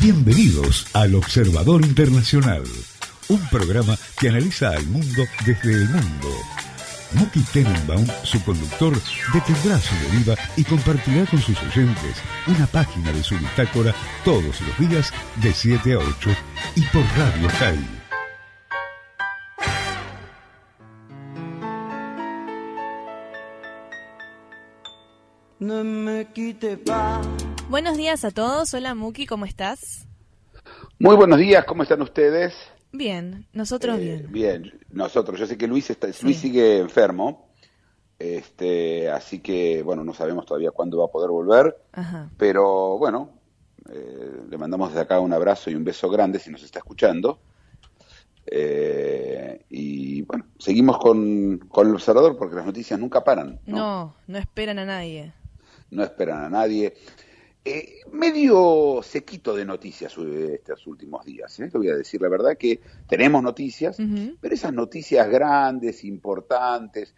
Bienvenidos al Observador Internacional, un programa que analiza al mundo desde el mundo. Muki Tenenbaum, su conductor, detendrá su deriva y compartirá con sus oyentes una página de su bitácora todos los días de 7 a 8 y por Radio High. No me quite pa. Buenos días a todos. Hola Muki, ¿cómo estás? Muy buenos días, ¿cómo están ustedes? Bien, nosotros bien. Bien, nosotros. Yo sé que Luis sigue enfermo, así que bueno, no sabemos todavía cuándo va a poder volver. Ajá. Pero bueno, le mandamos desde acá un abrazo y un beso grande si nos está escuchando. Y bueno, seguimos con el observador porque las noticias nunca paran, ¿no? No esperan a nadie. No esperan a nadie. Medio sequito de noticias estos últimos días, te voy a decir la verdad que tenemos noticias, pero esas noticias grandes, importantes,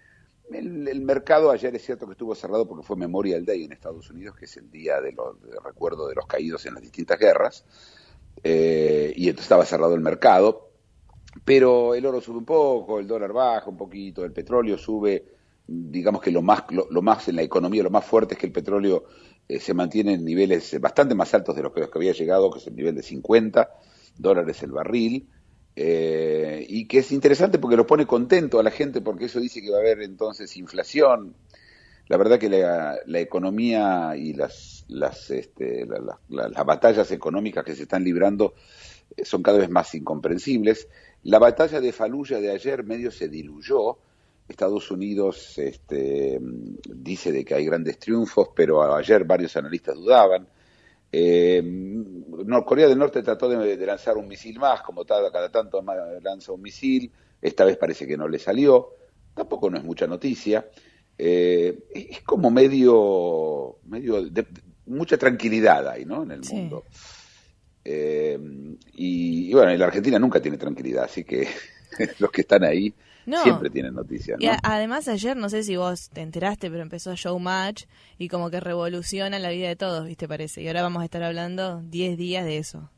el mercado ayer es cierto que estuvo cerrado porque fue Memorial Day en Estados Unidos, que es el día de recuerdo de los caídos en las distintas guerras, y entonces estaba cerrado el mercado, pero el oro sube un poco, el dólar baja un poquito, el petróleo sube. Digamos que lo más en la economía, lo más fuerte es que el petróleo se mantiene en niveles bastante más altos de los que había llegado, que es el nivel de $50 el barril, y que es interesante porque lo pone contento a la gente, porque eso dice que va a haber entonces inflación. La verdad que la economía y las batallas económicas que se están librando son cada vez más incomprensibles. La batalla de Faluya de ayer medio se diluyó. Estados Unidos dice de que hay grandes triunfos, pero ayer varios analistas dudaban. Corea del Norte trató de lanzar un misil más, como cada tanto lanza un misil, esta vez parece que no le salió, tampoco no es mucha noticia, es como medio de mucha tranquilidad ahí, ¿no? En el mundo. Y bueno, en la Argentina nunca tiene tranquilidad, así que los que están ahí siempre tienen noticias, ¿no? Y además ayer, no sé si vos te enteraste, pero empezó Showmatch y como que revoluciona la vida de todos, ¿viste? Parece. Y ahora vamos a estar hablando 10 días de eso.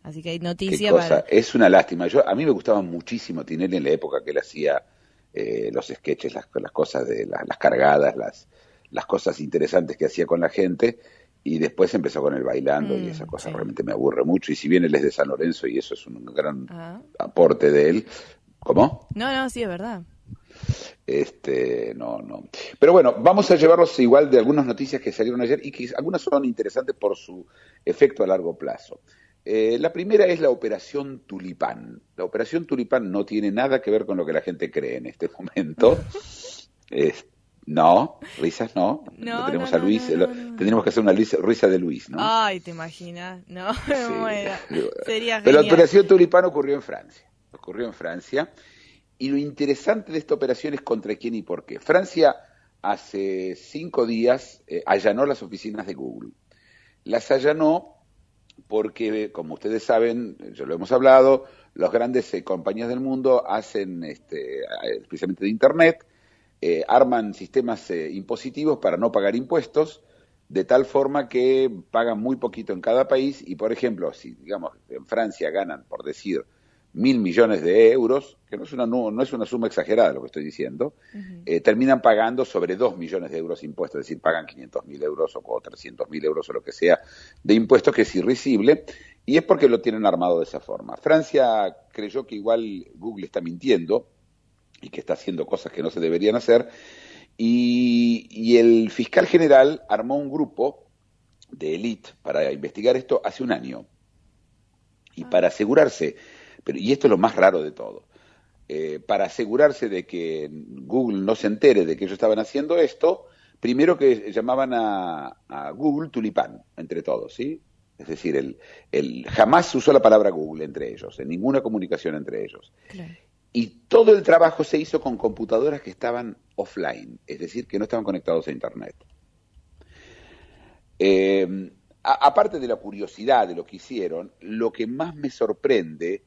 Así que hay noticias para... Es una lástima. A mí me gustaba muchísimo Tinelli en la época que él hacía los sketches, las cosas de las cargadas, las cosas interesantes que hacía con la gente. Y después empezó con el bailando y esa cosa realmente me aburre mucho. Y si bien él es de San Lorenzo y eso es un gran aporte de él... ¿Cómo? No, sí, es verdad. No. Pero bueno, vamos a llevarlos igual de algunas noticias que salieron ayer y que algunas son interesantes por su efecto a largo plazo. La primera es la Operación Tulipán. La Operación Tulipán no tiene nada que ver con lo que la gente cree en este momento. No, risas no. Tenemos a Luis, tendríamos que hacer una risa de Luis, ¿no? Ay, ¿te imaginas? No, me muero. Sería genial. Pero la Operación Tulipán ocurrió en Francia, y lo interesante de esta operación es contra quién y por qué. Francia hace 5 días allanó las oficinas de Google. Las allanó porque, como ustedes saben, ya lo hemos hablado, las grandes compañías del mundo hacen, especialmente de Internet, arman sistemas impositivos para no pagar impuestos, de tal forma que pagan muy poquito en cada país y, por ejemplo, si digamos en Francia ganan, por decir, 1.000 millones de euros, que no es una suma exagerada lo que estoy diciendo, terminan pagando sobre 2 millones de euros de impuestos, es decir, pagan 500.000 euros o 300.000 euros o lo que sea de impuestos, que es irrisible, y es porque lo tienen armado de esa forma. Francia creyó que igual Google está mintiendo y que está haciendo cosas que no se deberían hacer, y el fiscal general armó un grupo de élite para investigar esto hace un año, y para asegurarse, y esto es lo más raro de todo, para asegurarse de que Google no se entere de que ellos estaban haciendo esto, primero que llamaban a Google Tulipán, entre todos, ¿sí? Es decir, jamás usó la palabra Google entre ellos, en ninguna comunicación entre ellos. Claro. Y todo el trabajo se hizo con computadoras que estaban offline, es decir, que no estaban conectados a Internet. Aparte de la curiosidad de lo que hicieron, lo que más me sorprende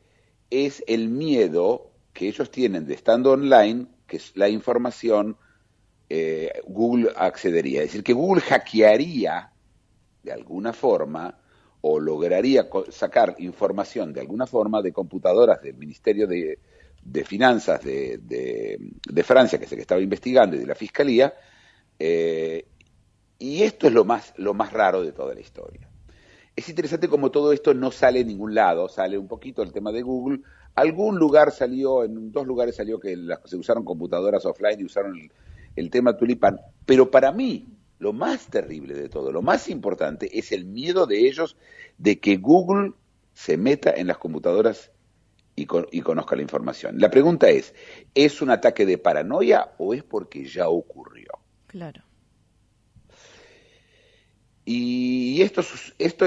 es el miedo que ellos tienen de estando online, que la información Google accedería. Es decir, que Google hackearía de alguna forma o lograría sacar información de alguna forma de computadoras del Ministerio de Finanzas de Francia, que es el que estaba investigando, y de la Fiscalía, y esto es lo más raro de toda la historia. Es interesante como todo esto no sale en ningún lado, sale un poquito el tema de Google. Algún lugar salió, en 2 lugares salió que se usaron computadoras offline y usaron el tema Tulipán, pero para mí lo más terrible de todo, lo más importante es el miedo de ellos de que Google se meta en las computadoras y conozca la información. La pregunta ¿es un ataque de paranoia o es porque ya ocurrió? Claro. Y esto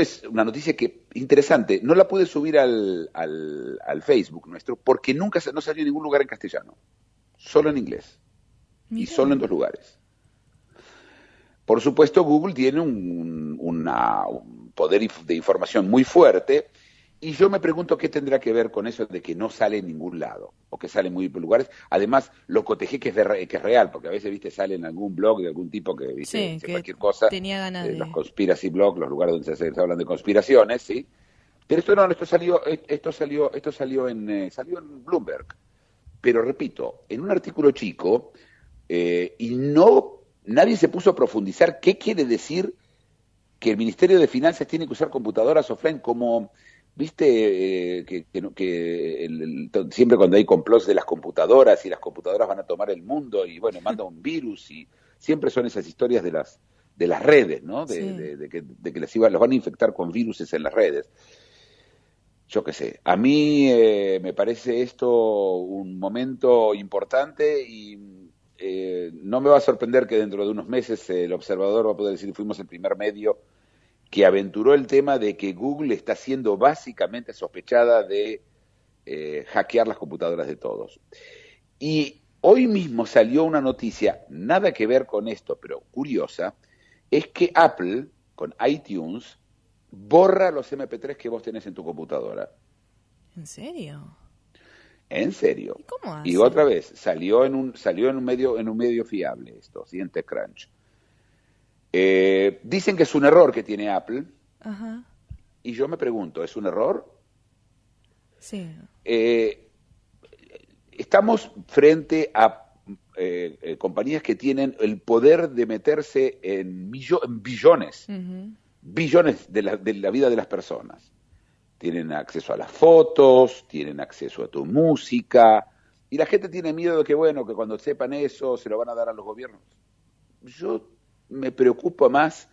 es una noticia interesante. No la pude subir al Facebook nuestro porque no salió en ningún lugar en castellano. Solo en inglés. Mirá. Y solo en 2 lugares. Por supuesto, Google tiene un poder de información muy fuerte, y yo me pregunto qué tendrá que ver con eso de que no sale en ningún lado, o que sale en muy pocos lugares. Además, lo cotejé que es real, porque a veces, viste, sale en algún blog de algún tipo que dice Sí, que cualquier cosa. tenía ganas de... Los conspiracy blogs, los lugares donde se hablan de conspiraciones, ¿sí? Pero esto salió en Bloomberg. Pero repito, en un artículo chico, y nadie se puso a profundizar qué quiere decir que el Ministerio de Finanzas tiene que usar computadoras offline, como, viste, siempre cuando hay complots de las computadoras y las computadoras van a tomar el mundo y bueno, manda un virus, y siempre son esas historias de las redes, ¿no? Sí. De que los van a infectar con viruses en las redes. Yo qué sé, a mí me parece esto un momento importante, y no me va a sorprender que dentro de unos meses el Observador va a poder decir que fuimos el primer medio que aventuró el tema de que Google está siendo básicamente sospechada de hackear las computadoras de todos. Y hoy mismo salió una noticia, nada que ver con esto, pero curiosa, es que Apple, con iTunes, borra los MP3 que vos tenés en tu computadora. ¿En serio? En serio. ¿Y cómo hace? Y otra vez, salió en un medio fiable esto, ¿sí? En TechCrunch. Dicen que es un error que tiene Apple. Ajá. Y yo me pregunto, ¿es un error? Sí. Estamos frente a compañías que tienen el poder de meterse en billones, billones de la vida de las personas. Tienen acceso a las fotos, tienen acceso a tu música, y la gente tiene miedo de que, bueno, que cuando sepan eso se lo van a dar a los gobiernos. Yo me preocupa más,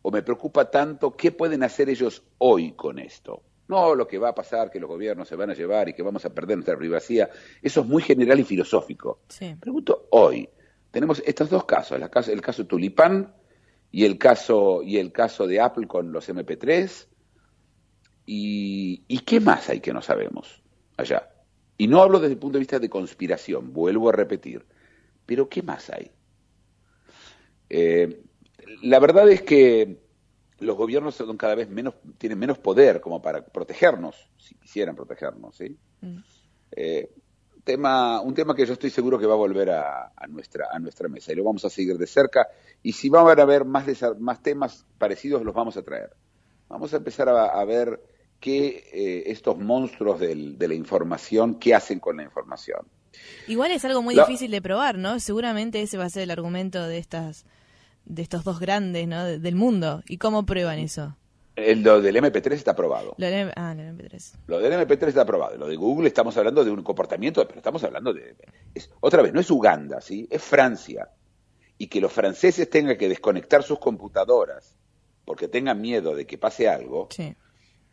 o me preocupa tanto, qué pueden hacer ellos hoy con esto. No lo que va a pasar, que los gobiernos se van a llevar y que vamos a perder nuestra privacidad. Eso es muy general y filosófico. Sí. Pregunto hoy. Tenemos estos 2 casos, el caso Tulipán y el caso de Apple con los MP3. ¿Y qué más hay que no sabemos allá? Y no hablo desde el punto de vista de conspiración, vuelvo a repetir. Pero ¿qué más hay? La verdad es que los gobiernos son cada vez tienen menos poder como para protegernos, si quisieran protegernos, ¿sí? Un tema que yo estoy seguro que va a volver a nuestra mesa, y lo vamos a seguir de cerca, y si van a haber más temas parecidos, los vamos a traer. Vamos a empezar a ver estos monstruos de la información, qué hacen con la información. Igual es algo muy difícil de probar, ¿no? Seguramente ese va a ser el argumento de estos 2 grandes, ¿no? Del mundo. ¿Y cómo prueban eso? Lo del MP3 está aprobado. Lo del MP3. Lo del MP3 está aprobado. Lo de Google estamos hablando de un comportamiento, pero estamos hablando otra vez, no es Uganda, ¿sí? Es Francia. Y que los franceses tengan que desconectar sus computadoras porque tengan miedo de que pase algo, sí,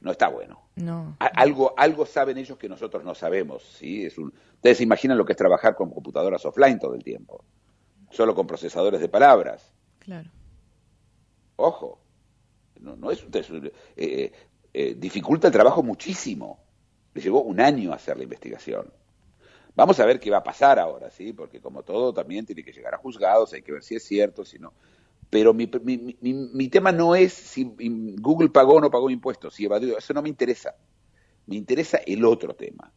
no está bueno. No. Algo saben ellos que nosotros no sabemos, ¿sí? Ustedes se imaginan lo que es trabajar con computadoras offline todo el tiempo, solo con procesadores de palabras. Claro. Ojo, no es dificulta el trabajo muchísimo. Le llevó 1 año hacer la investigación. Vamos a ver qué va a pasar ahora, ¿sí? Porque como todo también tiene que llegar a juzgados, hay que ver si es cierto, si no. Pero mi tema no es si Google pagó o no pagó impuestos, si evadió, eso no me interesa. Me interesa el otro tema.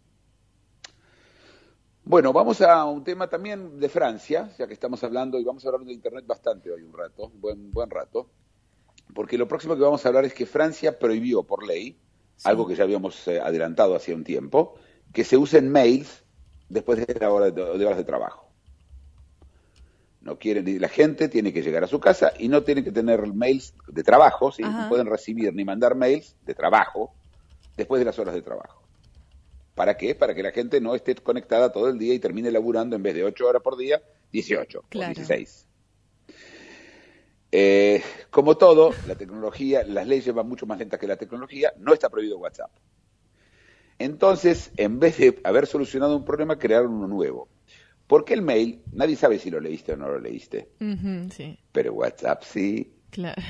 Bueno, vamos a un tema también de Francia, ya que estamos hablando, y vamos a hablar de Internet bastante hoy un rato, buen rato. porque lo próximo que vamos a hablar es que Francia prohibió por ley, algo que ya habíamos adelantado hacía un tiempo, que se usen mails después de horas de trabajo. No quieren, la gente tiene que llegar a su casa y no tiene que tener mails de trabajo, ¿sí? No pueden recibir ni mandar mails de trabajo después de las horas de trabajo. ¿Para qué? Para que la gente no esté conectada todo el día y termine laburando en vez de 8 horas por día, 18 o 16. Como todo, la tecnología, las leyes van mucho más lentas que la tecnología, no está prohibido WhatsApp. Entonces, en vez de haber solucionado un problema, crearon uno nuevo. Porque el mail, nadie sabe si lo leíste o no lo leíste. Sí. Pero WhatsApp sí. Claro.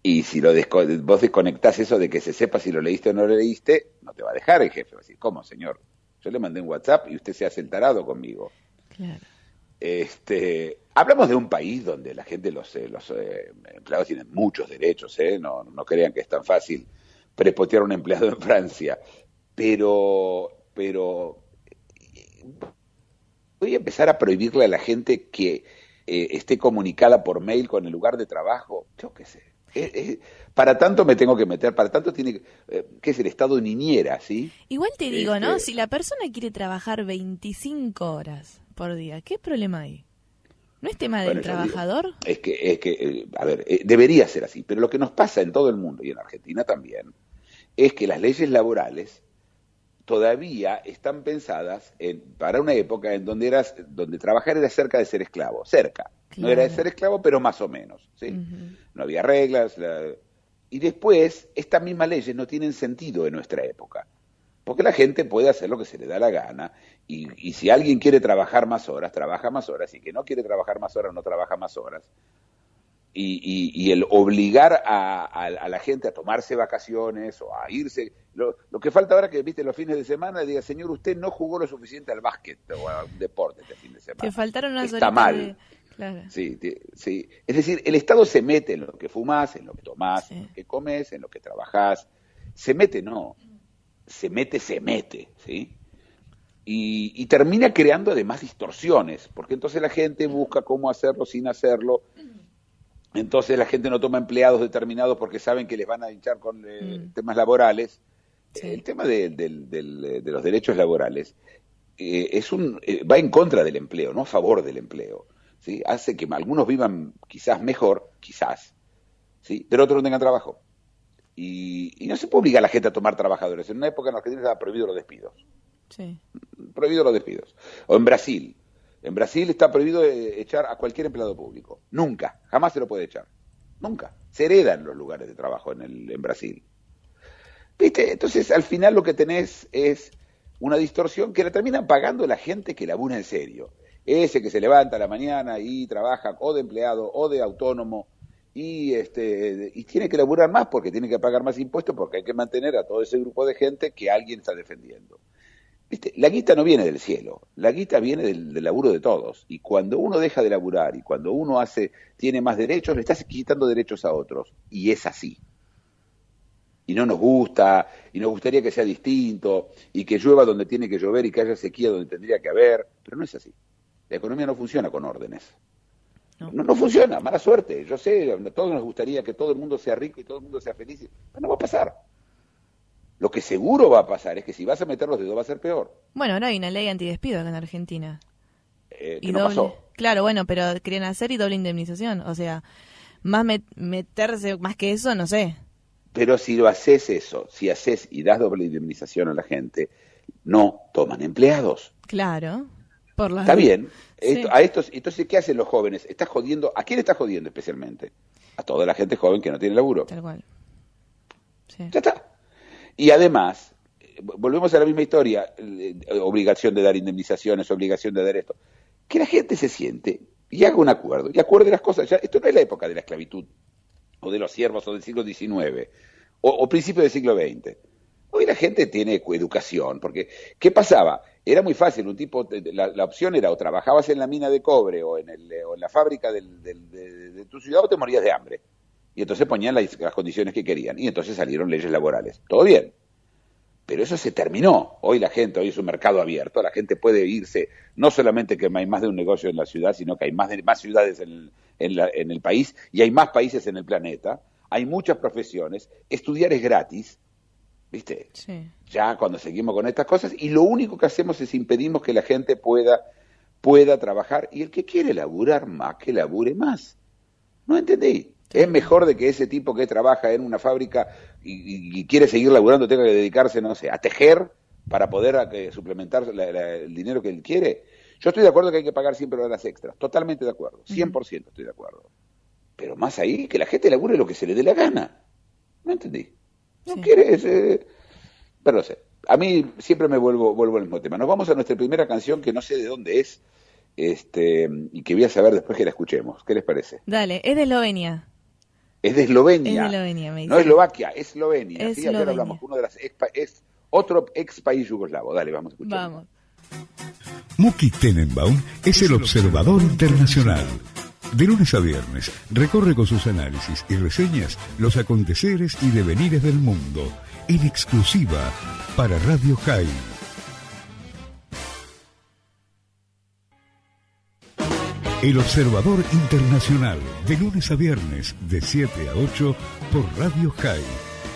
Y si vos desconectás eso de que se sepa si lo leíste o no lo leíste, no te va a dejar el jefe. Va a decir, ¿cómo, señor? Yo le mandé un WhatsApp y usted se hace el tarado conmigo. Claro. Hablamos de un país donde la gente, los empleados tienen muchos derechos, no crean que es tan fácil prepotear a un empleado en Francia. Pero voy a empezar a prohibirle a la gente que esté comunicada por mail con el lugar de trabajo. Yo qué sé. Para tanto me tengo que meter, para tanto tiene que es el estado niñera, ¿sí? Igual te digo, ¿no? Si la persona quiere trabajar 25 horas por día, ¿qué problema hay? ¿No es tema del trabajador? Digo, es que a ver, debería ser así, pero lo que nos pasa en todo el mundo y en Argentina también es que las leyes laborales todavía están pensadas para una época en donde trabajar era cerca de ser esclavo, cerca. Claro. No era de ser esclavo, pero más o menos, ¿sí? No había reglas. Y después, estas mismas leyes no tienen sentido en nuestra época, porque la gente puede hacer lo que se le da la gana, y si alguien quiere trabajar más horas, trabaja más horas, y que no quiere trabajar más horas, no trabaja más horas. Y el obligar a la gente a tomarse vacaciones o a irse, lo que falta ahora que, viste, los fines de semana, diga, señor, usted no jugó lo suficiente al básquet o a un deporte este fin de semana. Que faltaron unas Está mal. Claro. Sí. Es decir, el Estado se mete en lo que fumás, en lo que tomás, en lo que comes, en lo que trabajás. Se mete, ¿sí? Y termina creando además distorsiones, porque entonces la gente busca cómo hacerlo sin hacerlo. Entonces la gente no toma empleados determinados porque saben que les van a hinchar con temas laborales. Sí. El tema de los derechos laborales va en contra del empleo, no a favor del empleo. ¿Sí? Hace que algunos vivan quizás mejor, ¿sí? Pero otros no tengan trabajo. Y no se puede obligar a la gente a tomar trabajadores. En una época en la Argentina estaba prohibido los despidos. Sí. Prohibido los despidos. O en Brasil. En Brasil está prohibido echar a cualquier empleado público. Nunca, jamás se lo puede echar. Nunca. Se heredan los lugares de trabajo en Brasil. ¿Viste? Entonces, al final lo que tenés es una distorsión que la terminan pagando la gente que labura en serio. Ese que se levanta a la mañana y trabaja o de empleado o de autónomo y tiene que laburar más porque tiene que pagar más impuestos porque hay que mantener a todo ese grupo de gente que alguien está defendiendo. ¿Viste? La guita no viene del cielo, la guita viene del laburo de todos. Y cuando uno deja de laburar y cuando uno tiene más derechos, le estás quitando derechos a otros. Y es así. Y no nos gusta, y nos gustaría que sea distinto, y que llueva donde tiene que llover y que haya sequía donde tendría que haber, pero no es así. La economía no funciona con órdenes. No funciona, mala suerte. Yo sé, a todos nos gustaría que todo el mundo sea rico y todo el mundo sea feliz, pero no va a pasar. Lo que seguro va a pasar es que si vas a meter los dedos va a ser peor. Bueno, ahora hay una ley antidespido acá en Argentina. Que no pasó. Claro, bueno, pero quieren hacer y doble indemnización. O sea, más meterse más que eso, no sé. Pero si lo haces eso, si haces y das doble indemnización a la gente, no toman empleados. Claro. Está bien. Sí. Entonces, ¿qué hacen los jóvenes? ¿Estás jodiendo? ¿A quién estás jodiendo especialmente? A toda la gente joven que no tiene laburo. Tal cual. Sí. Ya está. Y además, volvemos a la misma historia, obligación de dar indemnizaciones, obligación de dar esto. Que la gente se siente y haga un acuerdo, y acuerde las cosas. Ya, esto no es la época de la esclavitud, o de los siervos, o del siglo XIX, o principio del siglo XX. Hoy la gente tiene educación, porque ¿qué pasaba? Era muy fácil, la opción era o trabajabas en la mina de cobre o en la fábrica de tu ciudad o te morías de hambre. Y entonces ponían las condiciones que querían, y entonces salieron leyes laborales. Todo bien, pero eso se terminó. Hoy es un mercado abierto, la gente puede irse, no solamente que hay más de un negocio en la ciudad, sino que hay más ciudades en el país, y hay más países en el planeta. hay muchas profesiones, estudiar es gratis, ¿viste? Sí. Ya cuando seguimos con estas cosas, y lo único que hacemos es impedimos que la gente pueda trabajar, y el que quiere laburar más, que labure más. ¿No entendí? Es mejor de que ese tipo que trabaja en una fábrica y quiere seguir laburando tenga que dedicarse, no sé, a tejer para poder suplementar el dinero que él quiere. Yo estoy de acuerdo que hay que pagar siempre horas extras, totalmente de acuerdo, 100% estoy de acuerdo. Pero más ahí, que la gente labure lo que se le dé la gana. ¿No entendí? No quieres... pero no sé, a mí siempre me vuelvo al mismo tema. Nos vamos a nuestra primera canción, que no sé de dónde es, y que voy a saber después que la escuchemos. ¿Qué les parece? Dale, es de Eslovenia. Es de Eslovenia. Es de Eslovenia, me dice. No Eslovaquia, es Eslovenia. Es ¿sí? Ayer Eslovenia. hablamos con uno de las es otro ex país yugoslavo. Dale, vamos a escuchar. Vamos. Muki Tenenbaum es el observador internacional. De lunes a viernes, recorre con sus análisis y reseñas los aconteceres y devenires del mundo, en exclusiva para Radio High. El Observador Internacional, de lunes a viernes, de 7 a 8, por Radio High.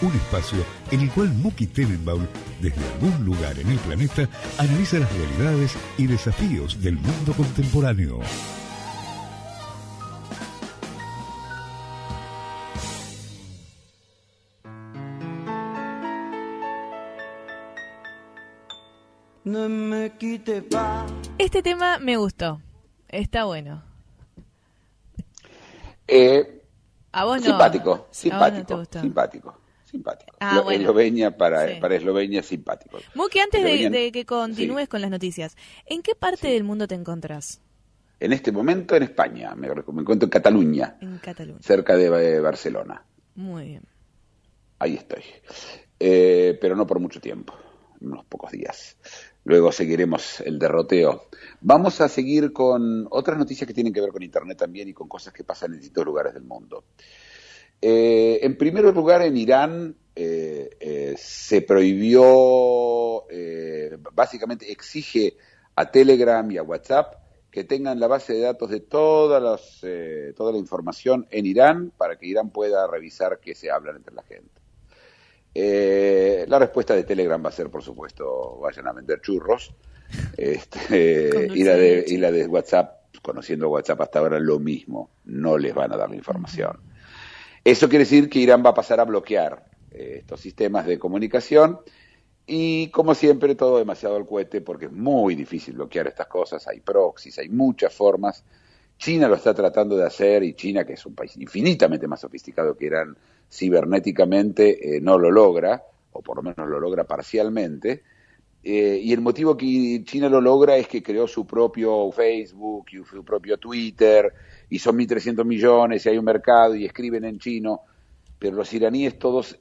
Un espacio en el cual Muki Tenenbaum, desde algún lugar en el planeta, analiza las realidades y desafíos del mundo contemporáneo. Ne me quitte pas. Este tema me gustó. Está bueno. ¿A vos no? Simpático, ¿A vos no te simpático, gustó? simpático, simpático. Ah, bueno. Eslovenia para Sí. Eslovenia, simpático. Muki, antes Eslovenia- de que continúes sí. con las noticias, ¿en qué parte del mundo te encontrás? En este momento en España, me encuentro en Cataluña, En Cataluña. cerca de Barcelona. Muy bien. Ahí estoy. Pero no por mucho tiempo, unos pocos días. Luego seguiremos el derroteo. Vamos a seguir con otras noticias que tienen que ver con Internet también y con cosas que pasan en distintos lugares del mundo. En primer lugar, en Irán se prohibió, básicamente exige a Telegram y a WhatsApp que tengan la base de datos de toda la información en Irán para que Irán pueda revisar qué se hablan entre la gente. La respuesta de Telegram va a ser, por supuesto, vayan a vender churros. Y la de WhatsApp, conociendo WhatsApp hasta ahora, lo mismo. No les van a dar la información. Eso quiere decir que Irán va a pasar a bloquear estos sistemas de comunicación y, como siempre, todo demasiado al cohete porque es muy difícil bloquear estas cosas. Hay proxies, hay muchas formas. China lo está tratando de hacer y China, que es un país infinitamente más sofisticado que Irán, cibernéticamente no lo logra, o por lo menos lo logra parcialmente. Y el motivo que China lo logra es que creó su propio Facebook y su propio Twitter, y son 1.300 millones, y hay un mercado, y escriben en chino, pero los iraníes todos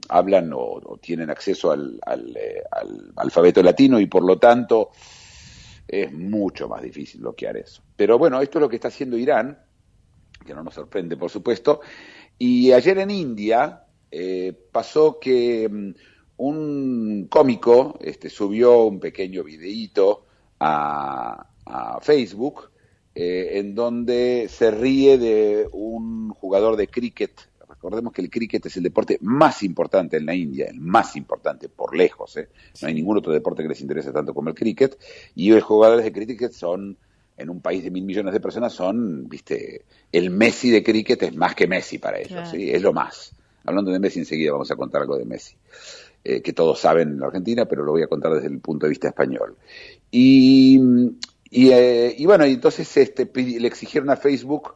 hablan o tienen acceso al alfabeto latino, y por lo tanto es mucho más difícil bloquear eso. Pero bueno, esto es lo que está haciendo Irán, que no nos sorprende, por supuesto. Y ayer en India pasó que un cómico subió un pequeño videíto a Facebook en donde se ríe de un jugador de cricket. Recordemos que el cricket es el deporte más importante en la India, el más importante por lejos. No hay ningún otro deporte que les interese tanto como el cricket. Y los jugadores de cricket son, en un país de 1.000 millones de personas, son, el Messi de cricket es más que Messi para ellos. Claro. ¿sí? Es lo más. Hablando de Messi, enseguida vamos a contar algo de Messi. Que todos saben en la Argentina, pero lo voy a contar desde el punto de vista español. Y bueno, y entonces le exigieron a Facebook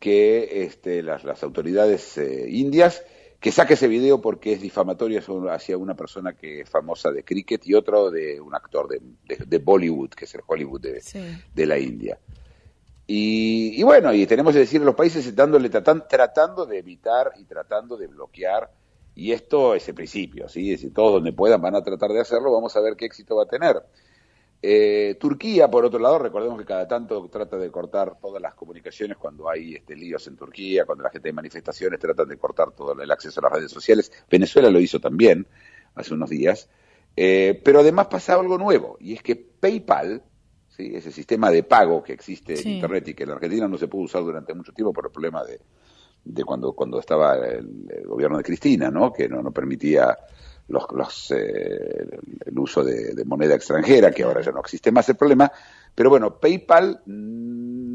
que las autoridades indias que saque ese video porque es difamatorio hacia una persona que es famosa de cricket y otro de un actor de Bollywood, que es el Hollywood de la India. Y bueno, y tenemos que decir, los países tratando de evitar y tratando de bloquear, y esto es el principio, ¿sí? Es decir, todos donde puedan van a tratar de hacerlo, vamos a ver qué éxito va a tener. Turquía, por otro lado, recordemos que cada tanto trata de cortar todas las comunicaciones cuando hay líos en Turquía, cuando la gente hay manifestaciones, tratan de cortar todo el acceso a las redes sociales. Venezuela lo hizo también hace unos días. Pero además pasa algo nuevo, y es que PayPal, ¿sí? Ese sistema de pago que existe en Internet y que en la Argentina no se pudo usar durante mucho tiempo por el problema cuando estaba el gobierno de Cristina, ¿no? Que no permitía el uso de moneda extranjera, que ahora ya no existe más el problema. Pero bueno, PayPal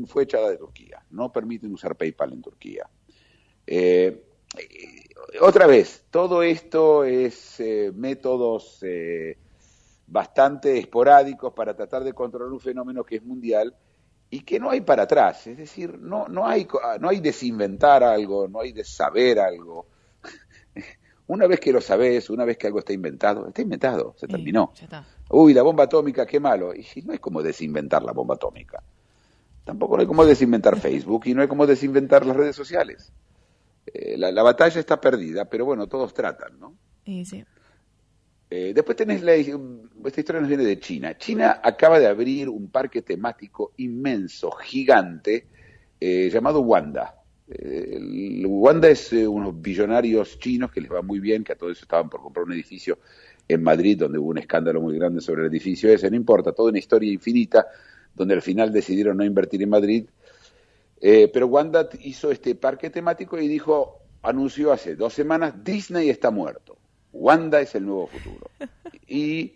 fue echada de Turquía. No permiten usar PayPal en Turquía. Otra vez, todo esto es métodos bastante esporádicos para tratar de controlar un fenómeno que es mundial y que no hay para atrás. Es decir, no hay desinventar algo, no hay de saber algo. Una vez que lo sabés, una vez que algo está inventado, se terminó. Ya está. Uy, la bomba atómica, qué malo. Y no hay como desinventar la bomba atómica. Tampoco no hay como desinventar Facebook y no hay como desinventar las redes sociales. La batalla está perdida, pero bueno, todos tratan, ¿no? Sí. Después tenés esta historia nos viene de China. China acaba de abrir un parque temático inmenso, gigante, llamado Wanda. Wanda es unos billonarios chinos que les va muy bien, que a todo eso estaban por comprar un edificio en Madrid, donde hubo un escándalo muy grande sobre el edificio ese, no importa, toda una historia infinita, donde al final decidieron no invertir en Madrid. Pero Wanda hizo este parque temático y anunció hace 2 semanas, Disney está muerto, Wanda es el nuevo futuro. Y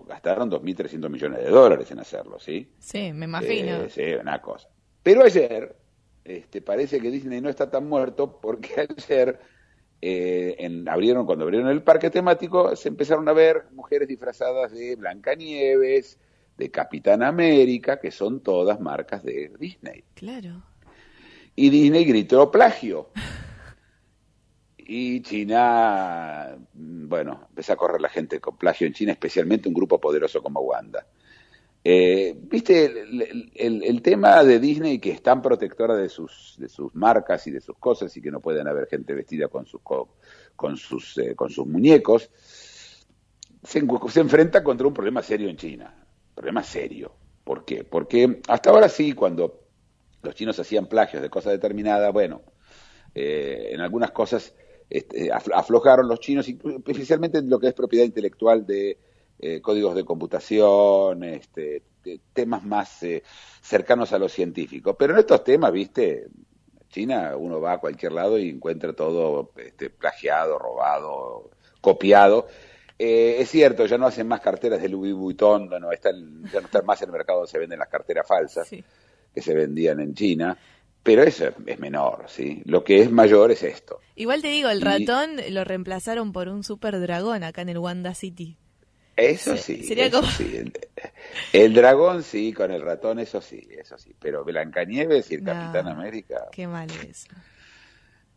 gastaron $2.300 millones en hacerlo, ¿sí? Sí, me imagino. Sí, una cosa. Pero ayer, parece que Disney no está tan muerto, porque ayer, cuando abrieron el parque temático, se empezaron a ver mujeres disfrazadas de Blancanieves, de Capitán América, que son todas marcas de Disney. Claro. Y Disney gritó plagio. Y China, bueno, empezó a correr la gente con plagio en China, especialmente un grupo poderoso como Wanda. ¿Viste el tema de Disney, que es tan protectora de sus marcas y de sus cosas, y que no pueden haber gente vestida con sus muñecos? Se enfrenta contra un problema serio en China. Problema serio. ¿Por qué? Porque hasta ahora sí, cuando los chinos hacían plagios de cosas determinadas, bueno, en algunas cosas aflojaron los chinos, especialmente en lo que es propiedad intelectual de códigos de computación, temas más cercanos a lo científico. Pero en estos temas, viste, China, uno va a cualquier lado y encuentra todo plagiado, robado, copiado. Es cierto, ya no hacen más carteras de Louis Vuitton, ya no están más en el mercado donde se venden las carteras falsas, sí, que se vendían en China. Pero eso es menor, ¿sí? Lo que es mayor es esto. Igual te digo, el ratón lo reemplazaron por un super dragón acá en el Wanda City. Eso sí. Sería eso como... sí. El dragón sí, con el ratón eso sí. Pero Blancanieves y el Capitán América... Qué mal eso.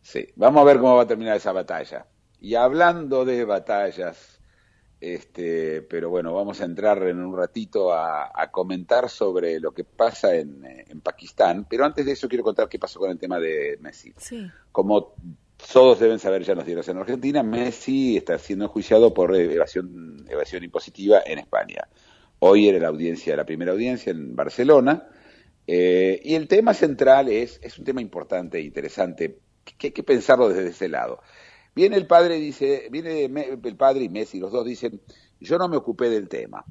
Sí, vamos a ver cómo va a terminar esa batalla. Y hablando de batallas... pero bueno, vamos a entrar en un ratito a comentar sobre lo que pasa en Pakistán, pero antes de eso quiero contar qué pasó con el tema de Messi. Sí. Como todos deben saber ya los diarios en Argentina, Messi está siendo enjuiciado por evasión impositiva en España. Hoy era la primera audiencia en Barcelona, y el tema central es un tema importante e interesante, que hay que pensarlo desde ese lado. Viene el padre y Messi, los dos dicen, yo no me ocupé del tema,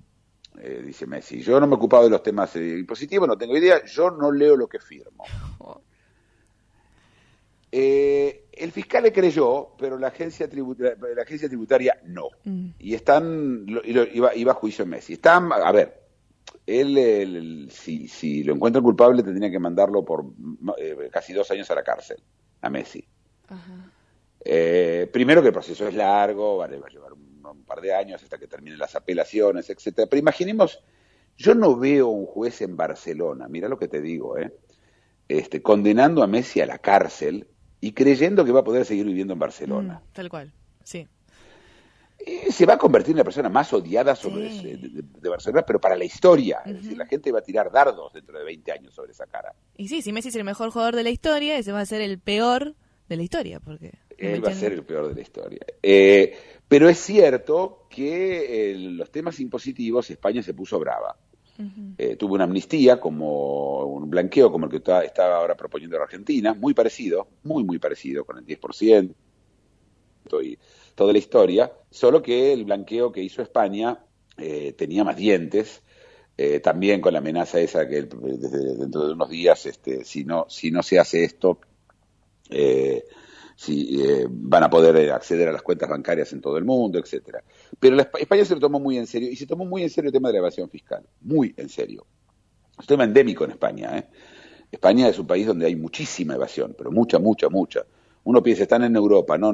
dice Messi, yo no me he ocupado de los temas impositivos, no tengo idea, yo no leo lo que firmo. El fiscal le creyó, pero la agencia tributaria no. Y iba a juicio Messi. A ver, él si lo encuentran culpable tendría que mandarlo por casi 2 años a la cárcel, a Messi. Ajá. Primero que el proceso es largo, va a llevar un par de años hasta que terminen las apelaciones, etcétera. Pero imaginemos, yo no veo un juez en Barcelona, mira lo que te digo, condenando a Messi a la cárcel y creyendo que va a poder seguir viviendo en Barcelona. Tal cual, sí. Se va a convertir en la persona más odiada de Barcelona, pero para la historia. Es decir, la gente va a tirar dardos dentro de 20 años sobre esa cara. Y sí, si Messi es el mejor jugador de la historia, ese va a ser el peor de la historia, porque... Él va a ser el peor de la historia. Pero es cierto que los temas impositivos, España se puso brava. Uh-huh. Tuvo una amnistía, como un blanqueo, como el que está ahora proponiendo la Argentina, muy parecido, muy parecido, con el 10% y toda la historia, solo que el blanqueo que hizo España tenía más dientes, también con la amenaza esa que desde dentro de unos días, si no se hace esto, si van a poder acceder a las cuentas bancarias en todo el mundo, etcétera. Pero España se lo tomó muy en serio, y se tomó muy en serio el tema de la evasión fiscal, muy en serio. Es un tema endémico en España, ¿eh? España es un país donde hay muchísima evasión, pero mucha. Uno piensa, están en Europa, no,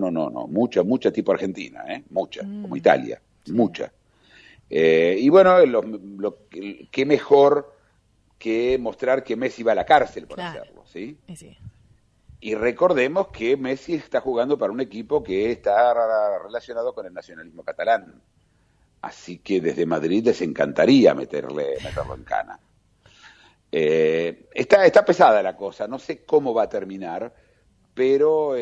mucha tipo Argentina, mucha, como Italia, Sí. mucha. Y bueno, qué mejor que mostrar que Messi va a la cárcel por Claro. hacerlo, ¿sí? Sí. Y recordemos que Messi está jugando para un equipo que está relacionado con el nacionalismo catalán. Así que desde Madrid les encantaría meterlo en cana. Está pesada la cosa, no sé cómo va a terminar, pero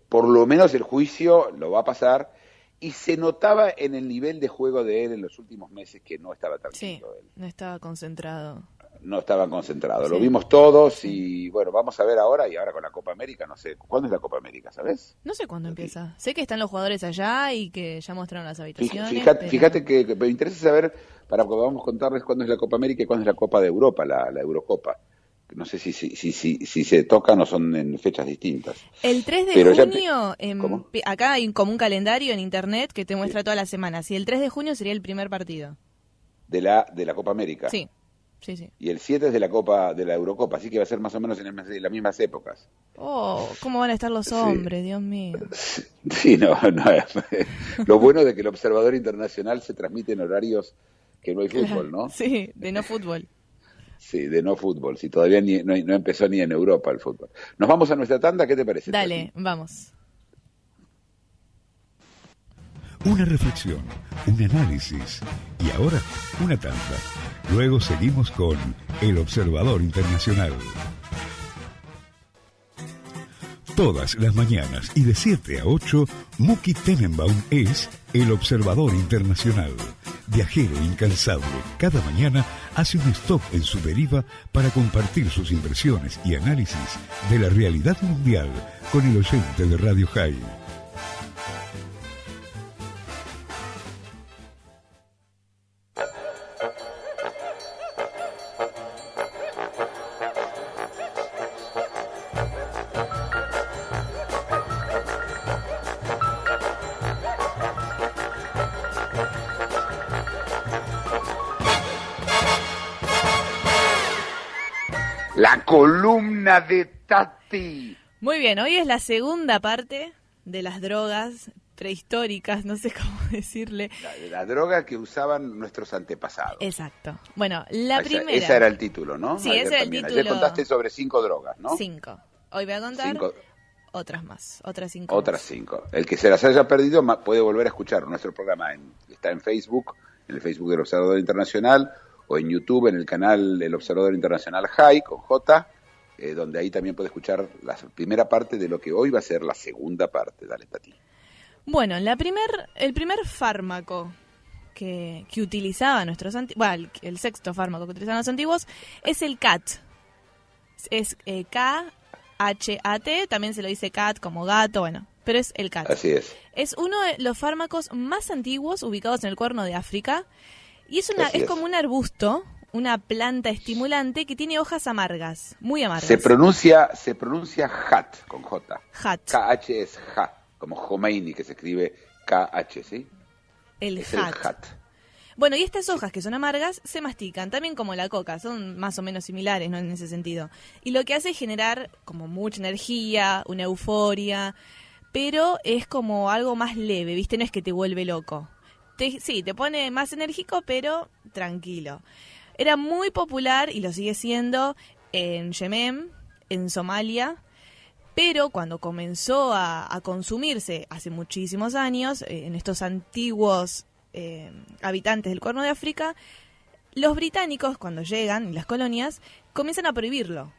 por lo menos el juicio lo va a pasar, y se notaba en el nivel de juego de él en los últimos meses que no estaba Sí, tranquilo él. no estaba concentrado. No estaban concentrados, lo Sí. vimos todos. Sí. Y bueno, vamos a ver ahora, y ahora con la Copa América, no sé, ¿cuándo es la Copa América, sabes? No sé cuándo empieza. Sé que están los jugadores allá y que ya mostraron las habitaciones. Fíjate pero- que me interesa saber, para que podamos contarles cuándo es la Copa América y cuándo es la Copa de Europa, la Eurocopa. No sé si se tocan o son en fechas distintas. El 3 de Pero ya junio, ¿Cómo? acá hay como un calendario en internet que te muestra todas las semanas. Y el 3 de junio sería el primer partido. De la Copa América. Sí. Y el 7 es de la Eurocopa, así que va a ser más o menos en las mismas épocas. Oh, ¿cómo van a estar los Sí. hombres? Dios mío. Sí, no. Lo bueno de que el Observador Internacional se transmite en horarios que no hay fútbol, ¿no? Sí, de no fútbol. Sí, de no fútbol. Sí, todavía no empezó ni en Europa el fútbol. Nos vamos a nuestra tanda, ¿qué te parece? Dale, vamos. Una reflexión, un análisis y ahora una tanda. Luego seguimos con El Observador Internacional. Todas las mañanas y de 7 a 8, Muki Tenenbaum es El Observador Internacional. Viajero incansable, cada mañana hace un stop en su deriva para compartir sus impresiones y análisis de la realidad mundial con el oyente de Radio High. La columna de Tati. Muy bien, hoy es la segunda parte de las drogas prehistóricas, no sé cómo decirle. La droga que usaban nuestros antepasados. Exacto. Bueno, la primera. Ese era el título, ¿no? Sí, Ayer ese era el también. título. Ayer contaste sobre 5 drogas, ¿no? 5. Hoy voy a contar 5. otras más, otras 5. Otras 5. El que se las haya perdido puede volver a escuchar nuestro programa. Está en Facebook, en el Facebook del Observador Internacional, o en YouTube, en el canal del Observador Internacional High, con J, donde ahí también puede escuchar la primera parte de lo que hoy va a ser la segunda parte. Dale, Tati. Bueno, el primer fármaco que utilizaban nuestros antiguos, bueno, el sexto fármaco que utilizaban los antiguos es el CAT. Es K-H-A-T, también se lo dice CAT como gato, bueno, pero es el CAT. Así es. Es uno de los fármacos más antiguos ubicados en el Cuerno de África y es como un arbusto, una planta estimulante que tiene hojas amargas, muy amargas. Se pronuncia HAT con J. Hat. KH es JA, como Khomeini, que se escribe KH, ¿sí? El Es hat. el HAT. Bueno, y estas hojas que son amargas se mastican, también como la coca, son más o menos similares, ¿no? En ese sentido. Y lo que hace es generar como mucha energía, una euforia, pero es como algo más leve, ¿viste? No es que te vuelve loco. Sí, te pone más enérgico, pero tranquilo. Era muy popular, y lo sigue siendo, en Yemen, en Somalia, pero cuando comenzó a consumirse hace muchísimos años, en estos antiguos habitantes del Cuerno de África, los británicos, cuando llegan, las colonias, comienzan a prohibirlo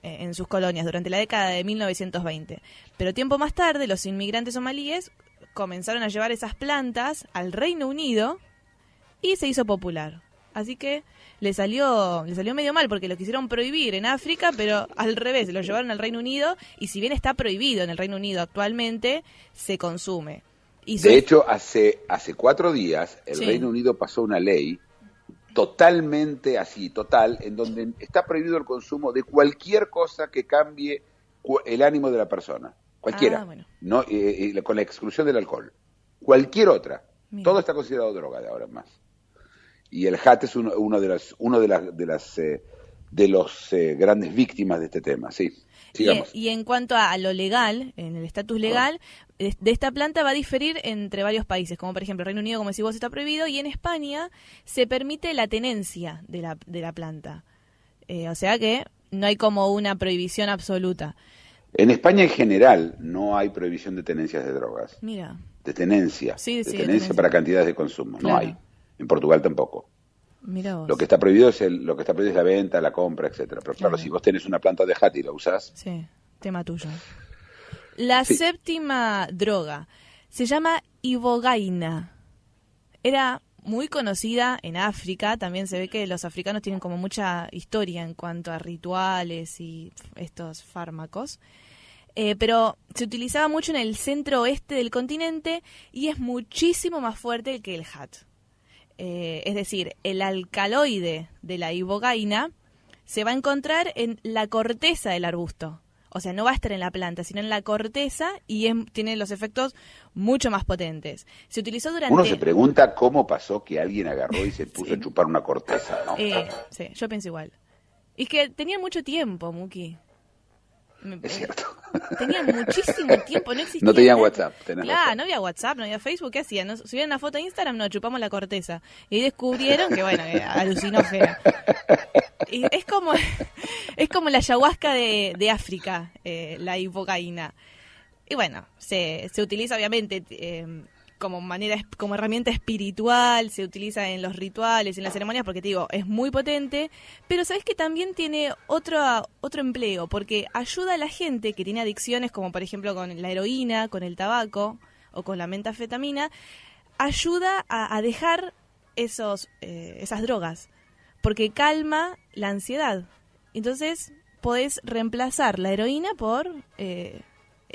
en sus colonias durante la década de 1920. Pero tiempo más tarde, los inmigrantes somalíes comenzaron a llevar esas plantas al Reino Unido y se hizo popular. Así que le salió medio mal porque lo quisieron prohibir en África, pero al revés, lo llevaron al Reino Unido y si bien está prohibido en el Reino Unido actualmente, se consume. Y De hecho, hace 4 días el Sí. Reino Unido pasó una ley totalmente así, total, en donde está prohibido el consumo de cualquier cosa que cambie el ánimo de la persona, cualquiera, bueno. no, con la exclusión del alcohol. Cualquier otra. Mira. Todo está considerado droga de ahora en más. Y el HAT es uno de los grandes víctimas de este tema, sí. Sigamos. Y en cuanto a lo legal, en el estatus legal, de esta planta va a diferir entre varios países, como por ejemplo Reino Unido, como decís vos, está prohibido, y en España se permite la tenencia de la planta. O sea que no hay como una prohibición absoluta. En España en general no hay prohibición de tenencias de drogas. Mira. De tenencia. Sí, de sí, tenencia de tenencia para cantidades de consumo. Claro. No hay. En Portugal tampoco. Mira vos. Lo que está prohibido es la venta, la compra, etcétera. Pero claro, si vos tenés una planta de HAT y la usás. Sí, tema tuyo. La séptima droga se llama ibogaina. Era muy conocida en África. También se ve que los africanos tienen como mucha historia en cuanto a rituales y estos fármacos. Pero se utilizaba mucho en el centro oeste del continente y es muchísimo más fuerte que el HAT. Es decir, el alcaloide de la ibogaina se va a encontrar en la corteza del arbusto. O sea, no va a estar en la planta, sino en la corteza y tiene los efectos mucho más potentes. Se utilizó durante... Uno se pregunta cómo pasó que alguien agarró y se puso a chupar una corteza, ¿no? Sí, yo pienso igual. Y es que tenían mucho tiempo, Muki. Es cierto. Tenían muchísimo tiempo, no existía. No tenían nada. WhatsApp. Claro, no había WhatsApp, no había Facebook, ¿qué hacían? Subían una foto a Instagram, no, chupamos la corteza. Y ahí descubrieron que, bueno, alucinógena. Y es como la ayahuasca de África, la ibogaina. Y bueno, se utiliza obviamente como herramienta espiritual, se utiliza en los rituales, en las ceremonias, porque te digo, es muy potente, pero sabes que también tiene otro empleo, porque ayuda a la gente que tiene adicciones, como por ejemplo con la heroína, con el tabaco o con la metanfetamina, ayuda a dejar esas drogas, porque calma la ansiedad. Entonces podés reemplazar la heroína por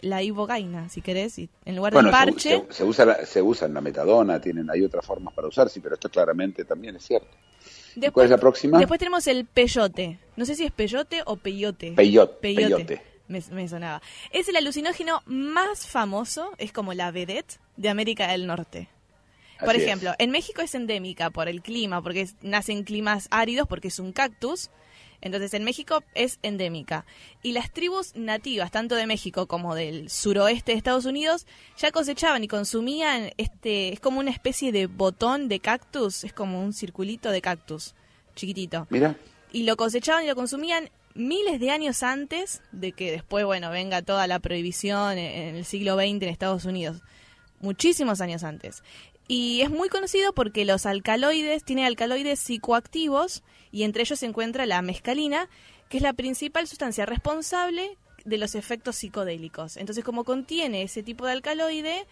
la ibogaina, si querés, y en lugar del parche. Se usa en la metadona, hay otras formas para usar, sí, pero esto claramente también es cierto. Después, ¿cuál es la próxima? Después tenemos el peyote. No sé si es peyote o peyote. Peyote. Me sonaba. Es el alucinógeno más famoso, es como la vedette de América del Norte. Por ejemplo, en México es endémica por el clima, porque nace en climas áridos, porque es un cactus. Entonces en México es endémica. Y las tribus nativas, tanto de México como del suroeste de Estados Unidos, ya cosechaban y consumían es como una especie de botón de cactus, es como un circulito de cactus, chiquitito. Mira. Y lo cosechaban y lo consumían miles de años antes de que después, venga toda la prohibición en el siglo XX en Estados Unidos. Muchísimos años antes. Y es muy conocido porque tiene alcaloides psicoactivos, y entre ellos se encuentra la mescalina, que es la principal sustancia responsable de los efectos psicodélicos. Entonces, como contiene ese tipo de alcaloide,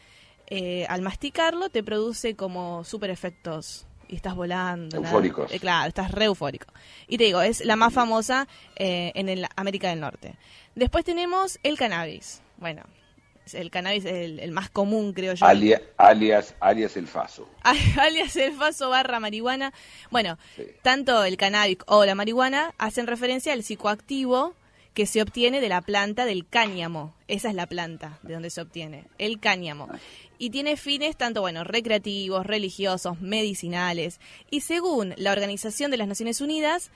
al masticarlo te produce como super efectos y estás volando. Eufóricos. Claro, estás re eufórico. Y te digo, es la más famosa en América del Norte. Después tenemos el cannabis. Bueno, el cannabis es el más común, creo yo. Alias el faso. Alias el faso / marihuana. Bueno, tanto el cannabis o la marihuana hacen referencia al psicoactivo que se obtiene de la planta del cáñamo. Esa es la planta de donde se obtiene, el cáñamo. Y tiene fines tanto, recreativos, religiosos, medicinales. Y según la Organización de las Naciones Unidas,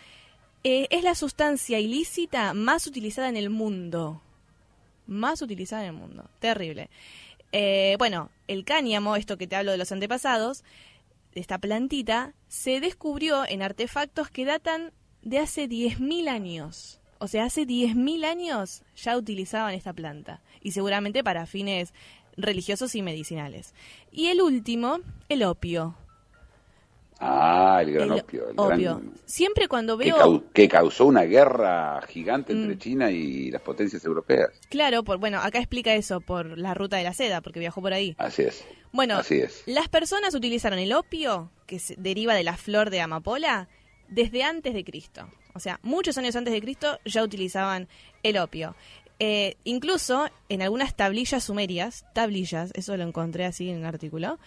es la sustancia ilícita más utilizada en el mundo. Terrible. El cáñamo, esto que te hablo de los antepasados, esta plantita, se descubrió en artefactos que datan de hace 10.000 años. O sea, hace 10.000 años ya utilizaban esta planta. Y seguramente para fines religiosos y medicinales. Y el último, el opio. El gran opio. Siempre cuando veo... Que causó una guerra gigante entre China y las potencias europeas. Claro, acá explica eso, por la ruta de la seda, porque viajó por ahí. Así es. Así es. Las personas utilizaron el opio, que se deriva de la flor de amapola, desde antes de Cristo. O sea, muchos años antes de Cristo ya utilizaban el opio. Incluso en algunas tablillas sumerias, eso lo encontré así en un artículo,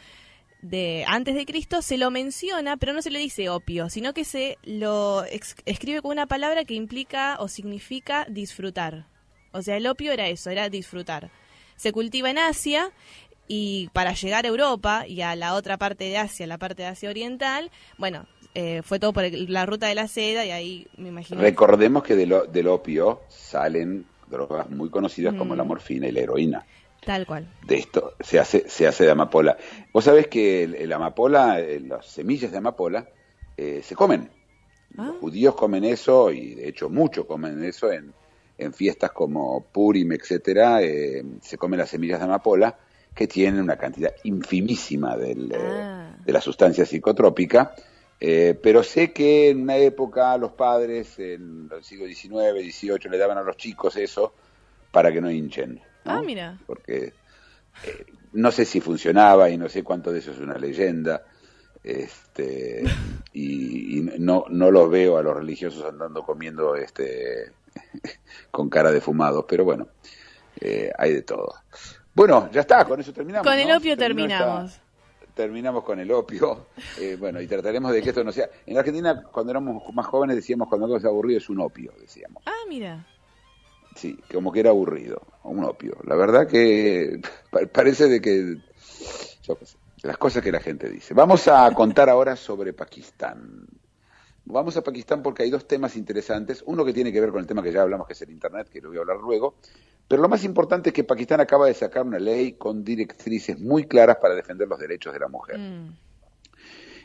de antes de Cristo se lo menciona, pero no se le dice opio, sino que se lo escribe con una palabra que implica o significa disfrutar. O sea, el opio era eso, era disfrutar. Se cultiva en Asia y para llegar a Europa y a la otra parte de Asia, la parte de Asia Oriental, bueno, fue todo por la ruta de la seda y ahí me imagino... Recordemos que del opio salen drogas muy conocidas como la morfina y la heroína. Tal cual. De esto se hace de amapola. Vos sabés que el amapola, las semillas de amapola, se comen. Los judíos comen eso, y de hecho muchos comen eso en fiestas como Purim, etcétera. Se comen las semillas de amapola, que tienen una cantidad infimísima de la sustancia psicotrópica. Pero sé que en una época los padres, en el siglo XIX, XVIII, le daban a los chicos eso para que no hinchen, ¿no? Mira. Porque no sé si funcionaba y no sé cuánto de eso es una leyenda. Y no los veo a los religiosos andando comiendo con cara de fumados, pero bueno, hay de todo. Bueno, ya está, con eso terminamos. Con el opio terminamos. Terminamos con el opio, bueno, y trataremos de que esto no sea... En Argentina, cuando éramos más jóvenes, decíamos cuando algo es aburrido es un opio, decíamos. Mira. Sí, como que era aburrido, un opio. La verdad que parece de que... Yo qué sé, las cosas que la gente dice. Vamos a contar ahora sobre Pakistán. Vamos a Pakistán porque hay dos temas interesantes. Uno que tiene que ver con el tema que ya hablamos, que es el Internet, que lo voy a hablar luego. Pero lo más importante es que Pakistán acaba de sacar una ley con directrices muy claras para defender los derechos de la mujer.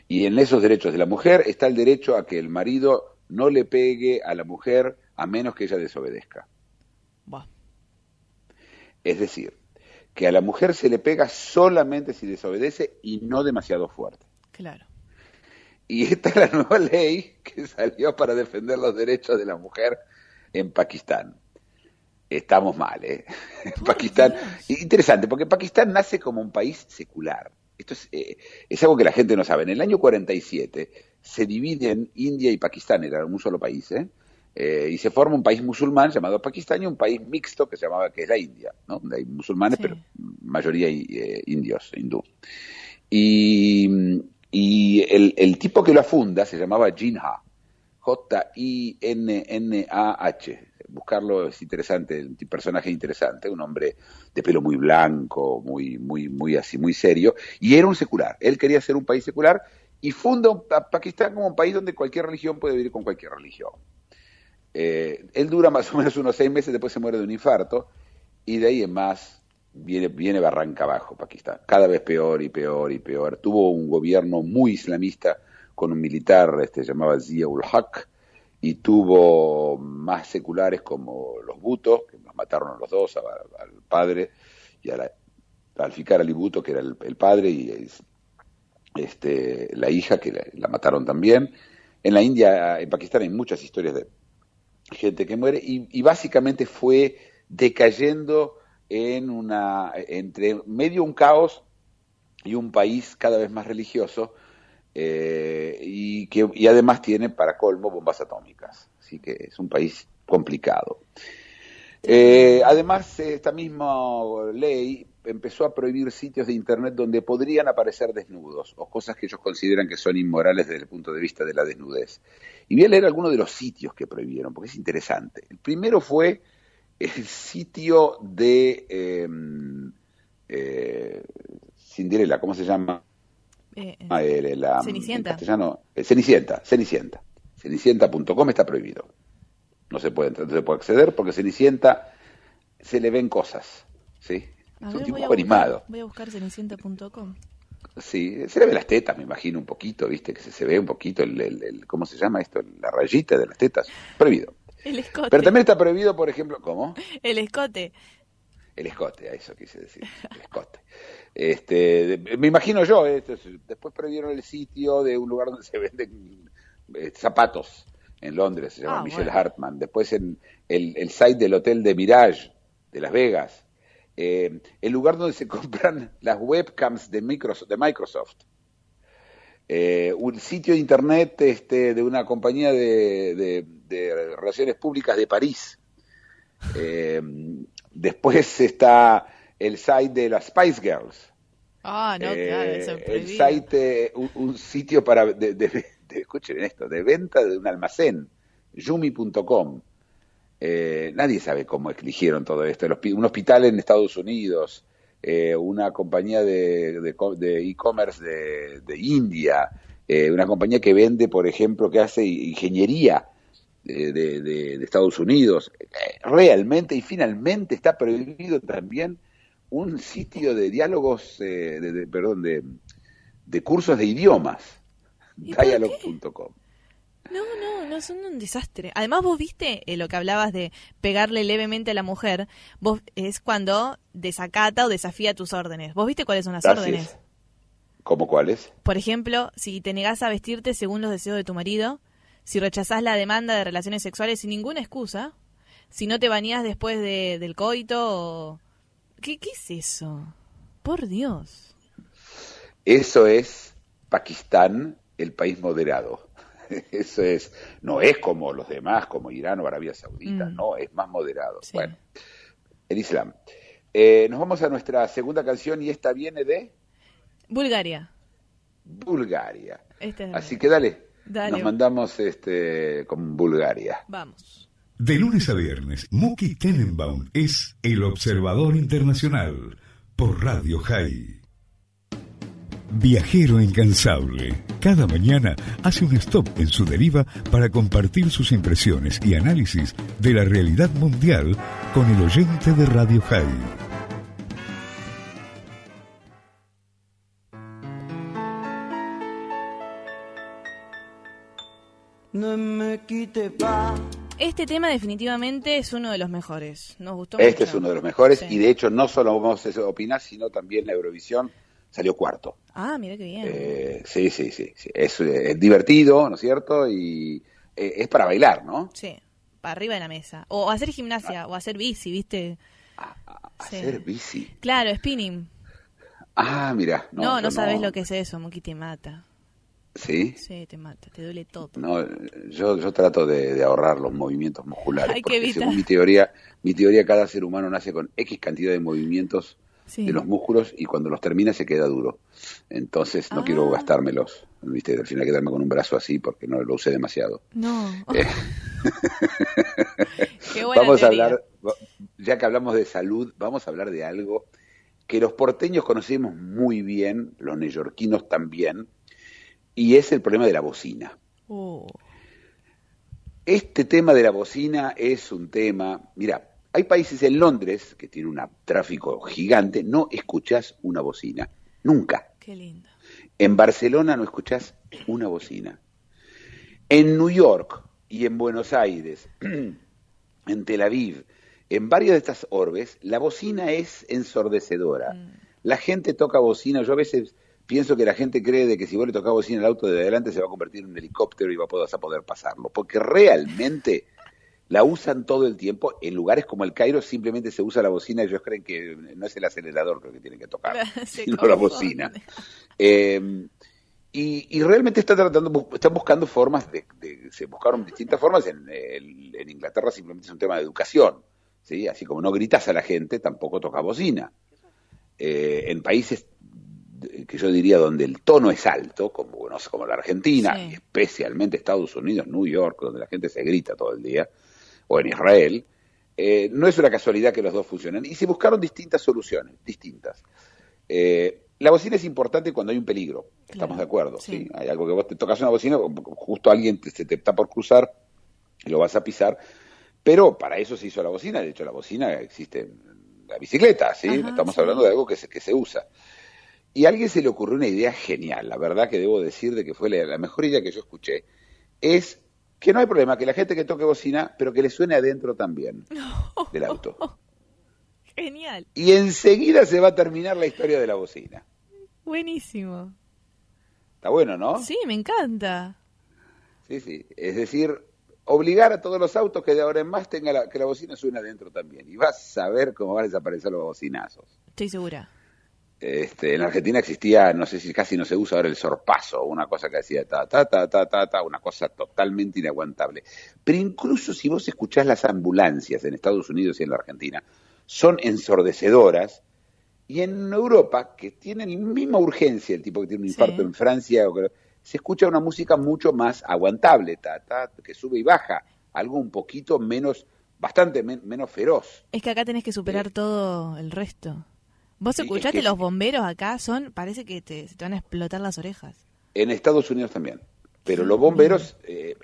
Y en esos derechos de la mujer está el derecho a que el marido no le pegue a la mujer a menos que ella desobedezca. Es decir, que a la mujer se le pega solamente si desobedece y no demasiado fuerte. Claro. Y esta es la nueva ley que salió para defender los derechos de la mujer en Pakistán. Estamos mal, ¿eh? Pakistán, interesante, porque Pakistán nace como un país secular. Esto es algo que la gente no sabe. En el año 47 se dividen India y Pakistán, era un solo país, y se forma un país musulmán llamado Pakistán y un país mixto que es la India, ¿no? Donde hay musulmanes, pero mayoría indios, hindú. Y el tipo que lo funda se llamaba Jinnah, Jinnah. Buscarlo es interesante, un personaje interesante, un hombre de pelo muy blanco, muy así, muy serio, y era un secular. Él quería ser un país secular y funda a Pakistán como un país donde cualquier religión puede vivir con cualquier religión. Él dura más o menos unos 6 meses, después se muere de un infarto, y de ahí en más viene barranca abajo Pakistán, cada vez peor y peor y peor. Tuvo un gobierno muy islamista con un militar, llamaba Zia-ul Haq, y tuvo más seculares como los Bhutto, que los mataron a los dos, al padre, y al Fikar Ali Bhutto, que era el padre, y la hija, que la mataron también. En la India, en Pakistán hay muchas historias de gente que muere, y básicamente fue decayendo entre medio un caos y un país cada vez más religioso, y además tiene, para colmo, bombas atómicas. Así que es un país complicado. Además, esta misma ley empezó a prohibir sitios de Internet donde podrían aparecer desnudos o cosas que ellos consideran que son inmorales desde el punto de vista de la desnudez. Y voy a leer algunos de los sitios que prohibieron, porque es interesante. El primero fue el sitio de Cinderella, ¿cómo se llama? Cenicienta. En castellano, Cenicienta. Cenicienta.com está prohibido. No se puede acceder porque Cenicienta se le ven cosas, ¿sí? Es un dibujo animado. Voy a buscar cenicienta.com. Sí, se le ve las tetas, me imagino, un poquito, ¿viste? Que se ve un poquito ¿cómo se llama esto? La rayita de las tetas. Prohibido. El escote. Pero también está prohibido, por ejemplo, ¿cómo? El escote. El escote, a eso quise decir, el escote. Me imagino yo, después prohibieron el sitio de un lugar donde se venden zapatos en Londres, se llama Michelle Hartman. Después en el site del hotel de Mirage, de Las Vegas. El lugar donde se compran las webcams de Microsoft. Un sitio de internet de una compañía de relaciones públicas de París. Después está el site de las Spice Girls. Claro, eso es el prohibido. site, un sitio para escuchen esto, de venta de un almacén, yumi.com. Nadie sabe cómo eligieron todo esto. Un hospital en Estados Unidos, una compañía de e-commerce de India, una compañía que vende, por ejemplo, que hace ingeniería de Estados Unidos. Realmente y finalmente está prohibido también un sitio de diálogos, de cursos de idiomas, dialog.com. No, son un desastre. Además, vos viste lo que hablabas de pegarle levemente a la mujer, vos es cuando desacata o desafía tus órdenes. ¿Vos viste cuáles son las órdenes? ¿Cómo cuáles? Por ejemplo, si te negás a vestirte según los deseos de tu marido, si rechazás la demanda de relaciones sexuales sin ninguna excusa, si no te bañás después del coito, o... ¿Qué es eso? Por Dios. Eso es Pakistán, el país moderado. Eso no es como los demás, como Irán o Arabia Saudita, no, es más moderado. Sí. Bueno, el Islam. Nos vamos a nuestra segunda canción y esta viene de... Bulgaria. Así que dale. Nos mandamos con Bulgaria. Vamos. De lunes a viernes, Muki Tenenbaum es El Observador Internacional por Radio High. Viajero incansable, cada mañana hace un stop en su deriva para compartir sus impresiones y análisis de la realidad mundial con el oyente de Radio High. No me quite pa. Este tema definitivamente es uno de los mejores. Nos gustó mucho. Este es uno de los mejores, sí. Y de hecho no solo vamos a opinar, sino también la Eurovisión salió cuarto. Ah, mira qué bien. Sí. Es divertido, ¿no es cierto? Y es para bailar, ¿no? Sí, para arriba de la mesa. O hacer gimnasia, o hacer bici, ¿viste? Hacer bici. Claro, spinning. Ah, mira. No sabes lo que es eso, Muki, te mata. ¿Sí? Sí, te mata, te duele todo. No, yo trato de ahorrar los movimientos musculares. Hay que porque evitar. según mi teoría, cada ser humano nace con X cantidad de movimientos de los músculos y cuando los termina se queda duro. Entonces no quiero gastármelos. ¿Viste? Al final quedarme con un brazo así porque no lo usé demasiado. No. Qué buena vamos teoría. a hablar, ya que hablamos de salud, vamos a hablar de algo que los porteños conocemos muy bien, los neoyorquinos también, y es el problema de la bocina. Este tema de la bocina es un tema... Mira, hay países en Londres que tienen un tráfico gigante, no escuchás una bocina, nunca. Qué lindo. En Barcelona no escuchás una bocina. En New York y en Buenos Aires, en Tel Aviv, en varias de estas orbes, la bocina es ensordecedora. La gente toca bocina, yo a veces... Pienso que la gente cree de que si vos le tocás bocina al auto de adelante se va a convertir en un helicóptero y vas a poder pasarlo. Porque realmente la usan todo el tiempo. En lugares como el Cairo simplemente se usa la bocina y ellos creen que no es el acelerador que tienen que tocar, sino la bocina. Y realmente están buscando formas se buscaron distintas formas. En Inglaterra simplemente es un tema de educación. ¿Sí? Así como no gritas a la gente, tampoco tocas bocina. En países que yo diría donde el tono es alto, como la Argentina, y especialmente Estados Unidos, New York, donde la gente se grita todo el día, o en Israel, no es una casualidad que los dos funcionen. Y se buscaron distintas soluciones, distintas. La bocina es importante cuando hay un peligro, estamos de acuerdo. ¿Sí? Hay algo que vos te tocas una bocina, justo alguien se te está por cruzar, y lo vas a pisar, pero para eso se hizo la bocina. De hecho, la bocina existe en la bicicleta, ¿sí? Estamos hablando de algo que se usa. Y a alguien se le ocurrió una idea genial, la verdad que debo decir de que fue la mejor idea que yo escuché, es que no hay problema, que la gente que toque bocina, pero que le suene adentro también del auto. Genial. Y enseguida se va a terminar la historia de la bocina. Buenísimo. Está bueno, ¿no? Sí, me encanta. Sí. Es decir, obligar a todos los autos que de ahora en más que la bocina suene adentro también. Y vas a ver cómo van a desaparecer los bocinazos. Estoy segura. En Argentina existía, no sé si casi no se usa ahora, el sorpaso, una cosa que hacía ta, una cosa totalmente inaguantable. Pero incluso si vos escuchás las ambulancias en Estados Unidos y en la Argentina, son ensordecedoras, y en Europa, que tienen la misma urgencia, el tipo que tiene un infarto en Francia, se escucha una música mucho más aguantable, que sube y baja, algo un poquito menos bastante menos feroz. Es que acá tenés que superar todo el resto. ¿Vos Sí, escuchaste es que los bomberos acá? Parece que se te van a explotar las orejas. en Estados Unidos también. Pero Qué los bomberos,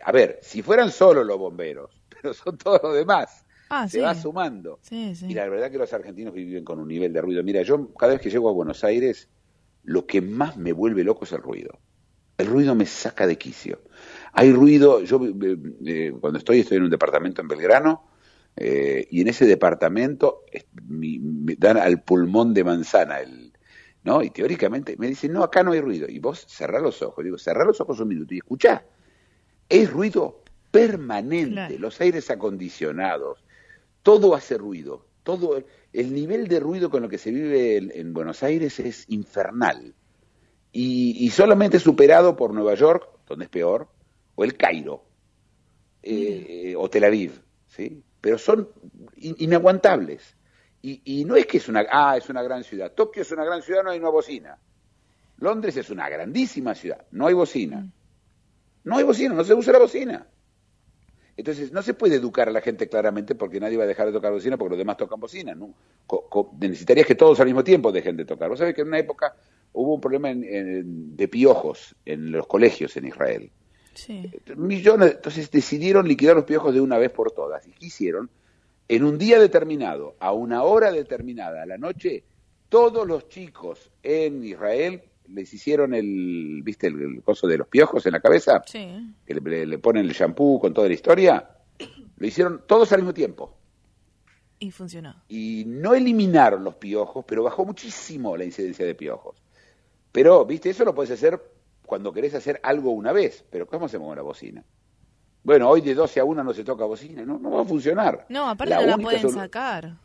a ver, si fueran solo los bomberos, pero son todos los demás, se Sí. va sumando. Sí, sí. Y la verdad que los argentinos viven con un nivel de ruido. Mira, yo cada vez que llego a Buenos Aires, lo que más me vuelve loco es el ruido. El ruido me saca de quicio. Hay ruido, yo cuando estoy en un departamento en Belgrano, y en ese departamento me dan al pulmón de manzana, ¿no? Y teóricamente me dicen, no, acá no hay ruido. Y vos cerrá los ojos. Digo, cerrá los ojos un minuto y escuchá. Es ruido permanente, Claro. los aires acondicionados, todo hace ruido. Todo el nivel de ruido con lo que se vive en Buenos Aires es infernal. Y solamente superado por Nueva York, donde es peor, o el Cairo, o Tel Aviv, ¿sí? Pero son inaguantables. Y no es que es una gran ciudad. Tokio es una gran ciudad, no hay una bocina. Londres es una grandísima ciudad, no hay bocina. No hay bocina, no se usa la bocina. Entonces, no se puede educar a la gente claramente porque nadie va a dejar de tocar bocina porque los demás tocan bocina, ¿no? Necesitarías que todos al mismo tiempo dejen de tocar. Vos sabés que en una época hubo un problema de piojos en los colegios en Israel. Sí. Millones, entonces decidieron liquidar los piojos de una vez por todas. ¿Y qué hicieron? En un día determinado, a una hora determinada, a la noche, todos los chicos en Israel les hicieron ¿viste el coso de los piojos en la cabeza? Sí. Que le ponen el shampoo con toda la historia. Lo hicieron todos al mismo tiempo. Y funcionó. Y no eliminaron los piojos, pero bajó muchísimo la incidencia de piojos. Pero, viste, eso lo puedes hacer cuando querés hacer algo una vez. Pero ¿cómo hacemos con la bocina? Bueno, hoy de 12 a 1 no se toca bocina, no va a funcionar. No, aparte no la pueden sacar.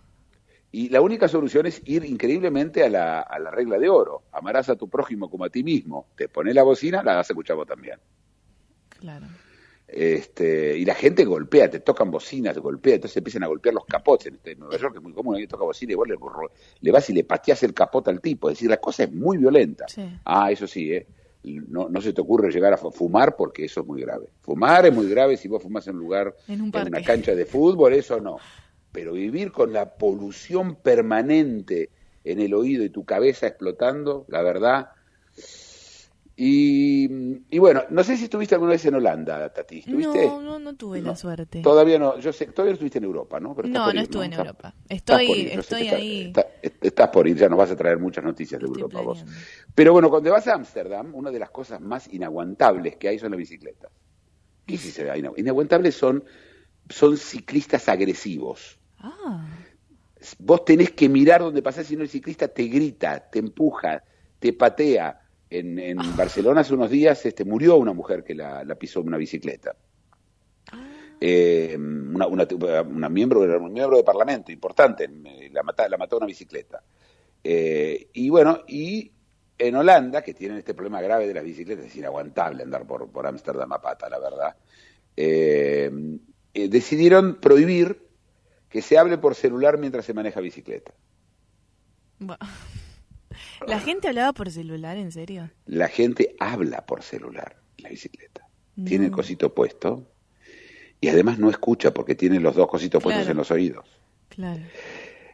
Y la única solución es ir increíblemente a la regla de oro. Amarás a tu prójimo como a ti mismo. Te pones la bocina, la vas a escuchar vos también. Claro. Y la gente golpea, te tocan bocinas, te golpea, entonces empiezan a golpear los capotes. En Nueva York es muy común, alguien toca bocina y vos le vas y le pateás el capote al tipo. Es decir, la cosa es muy violenta. Sí. Eso sí, no se te ocurre llegar a fumar porque eso es muy grave. Fumar es muy grave si vos fumás en un lugar, En un en parque. una cancha de fútbol, eso no. Pero vivir con la polución permanente en el oído y tu cabeza explotando, la verdad. Y bueno, no sé si estuviste alguna vez en Holanda, Tati. ¿Estuviste? No tuve la suerte. Todavía no, yo sé, todavía no estuviste en Europa, ¿no? Pero No, por no ir, estuve en Estás- Europa. estás por ir, yo sé Estoy que ahí. estás por ir, ya nos vas a traer muchas noticias de Estoy Europa vos. planeando. Pero bueno, cuando vas a Ámsterdam, una de las cosas más inaguantables que hay son las bicicletas. ¿Qué es eso? Inaguantables son ciclistas agresivos. Ah, Vos tenés que mirar donde pasás, si no el ciclista te grita, te empuja, te patea. En Barcelona hace unos días murió una mujer que la pisó una bicicleta. Una miembro de parlamento importante, la mató una bicicleta. Y bueno, y en Holanda, que tienen este problema grave de las bicicletas, es inaguantable andar por Ámsterdam a pata, la verdad, decidieron prohibir que se hable por celular mientras se maneja bicicleta. bueno. ¿La gente hablaba por celular, en serio? La gente habla por celular en la bicicleta. No. Tiene el cosito puesto y además no escucha porque tiene los dos cositos puestos Claro. en los oídos. Claro.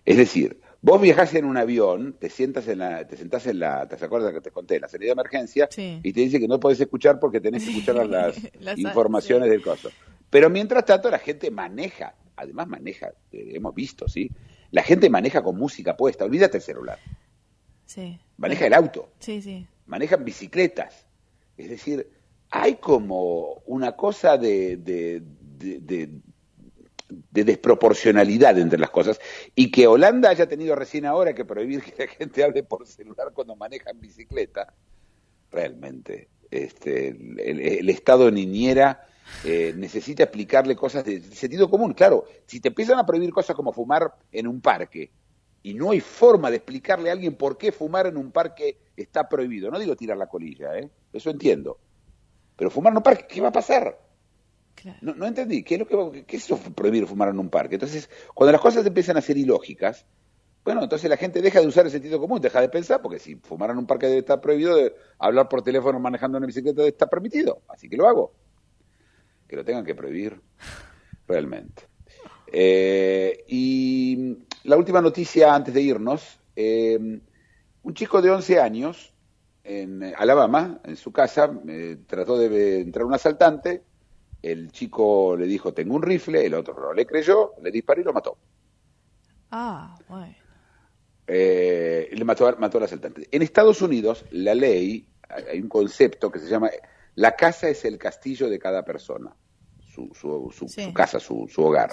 Es decir, vos viajás en un avión, te sentás en la, ¿te acuerdas que te conté? En la salida de emergencia, Sí. y te dice que no podés escuchar porque tenés que escuchar las informaciones sí. del coso. Pero mientras tanto la gente maneja, además maneja, hemos visto, ¿sí? La gente maneja con música puesta, olvídate el celular. Sí. Maneja el auto, Sí, sí. manejan bicicletas. Es decir, hay como una cosa de desproporcionalidad entre las cosas, y que Holanda haya tenido recién ahora que prohibir que la gente hable por celular cuando maneja en bicicleta, realmente el estado niñera necesita explicarle cosas de sentido común. Claro, si te empiezan a prohibir cosas como fumar en un parque y no hay forma de explicarle a alguien por qué fumar en un parque está prohibido, no digo tirar la colilla, eso entiendo, pero fumar en un parque, ¿qué va a pasar? Claro. No entendí, ¿qué es eso prohibir fumar en un parque? Entonces, cuando las cosas empiezan a ser ilógicas, bueno, entonces la gente deja de usar el sentido común, deja de pensar, porque si fumar en un parque debe estar prohibido, hablar por teléfono manejando una bicicleta debe estar permitido, así que lo hago. Que lo tengan que prohibir, realmente. Y la última noticia antes de irnos, un chico de 11 años en Alabama, en su casa, trató de entrar un asaltante, el chico le dijo tengo un rifle, el otro no le creyó, le disparó y lo mató. Bueno. Le mató al asaltante. En Estados Unidos, la ley, hay un concepto que se llama la casa es el castillo de cada persona, su casa, su hogar.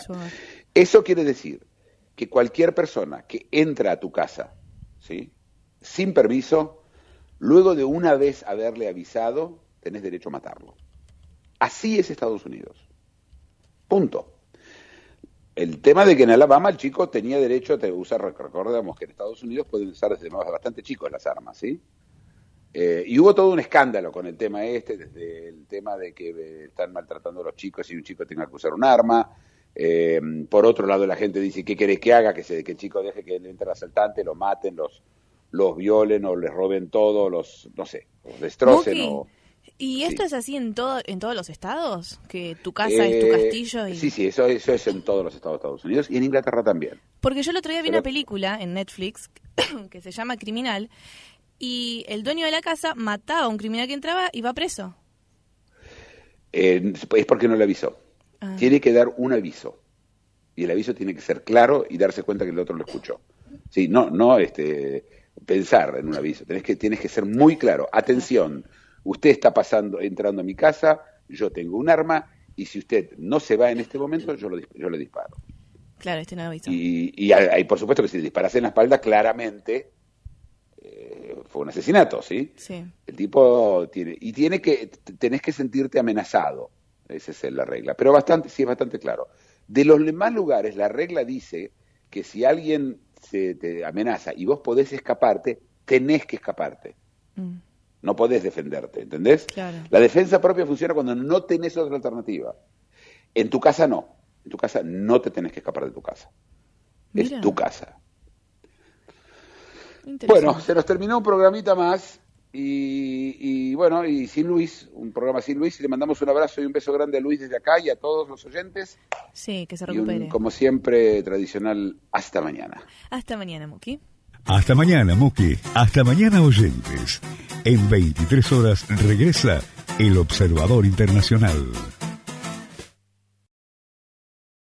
Eso quiere decir que cualquier persona que entra a tu casa, ¿sí?, sin permiso, luego de una vez haberle avisado, tenés derecho a matarlo. Así es Estados Unidos. Punto. El tema de que en Alabama el chico tenía derecho a usar, recordemos que en Estados Unidos pueden usar desde bastante chicos las armas, ¿sí? Y hubo todo un escándalo con el tema desde el tema de que están maltratando a los chicos y un chico tenga que usar un arma. Por otro lado, la gente dice, ¿qué querés que haga? Que el chico deje que entre el asaltante, lo maten, los violen o les roben todo, los destrocen. ¿Y esto es así en todos los estados? ¿Que tu casa es tu castillo? Sí, eso es en todos los estados de Estados Unidos y en Inglaterra también. Porque yo el otro día vi una película en Netflix que se llama Criminal y el dueño de la casa mataba a un criminal que entraba y va preso. Es porque no le avisó. Tiene que dar un aviso. Y el aviso tiene que ser claro y darse cuenta que el otro lo escuchó. Sí, no pensar en un aviso. Tienes que ser muy claro. Atención, usted está entrando a mi casa, yo tengo un arma, y si usted no se va en este momento, yo le disparo. Claro, no aviso. Y hay, por supuesto que si le disparas en la espalda, claramente fue un asesinato, ¿sí? Sí. El tipo tenés que sentirte amenazado. Esa es la regla. Pero es bastante claro. De los demás lugares, la regla dice que si alguien te amenaza y vos podés escaparte, tenés que escaparte. No podés defenderte, ¿entendés? Claro. La defensa propia funciona cuando no tenés otra alternativa. En tu casa no. En tu casa no te tenés que escapar de tu casa. Mira. Es tu casa. Bueno, se nos terminó un programita más y sin Luis, un programa sin Luis, y le mandamos un abrazo y un beso grande a Luis desde acá y a todos los oyentes. Sí, que se recupere. Y como siempre, tradicional, hasta mañana. Hasta mañana, Muki. Hasta mañana, Muki. Hasta mañana, oyentes. En 23 horas regresa El Observador Internacional.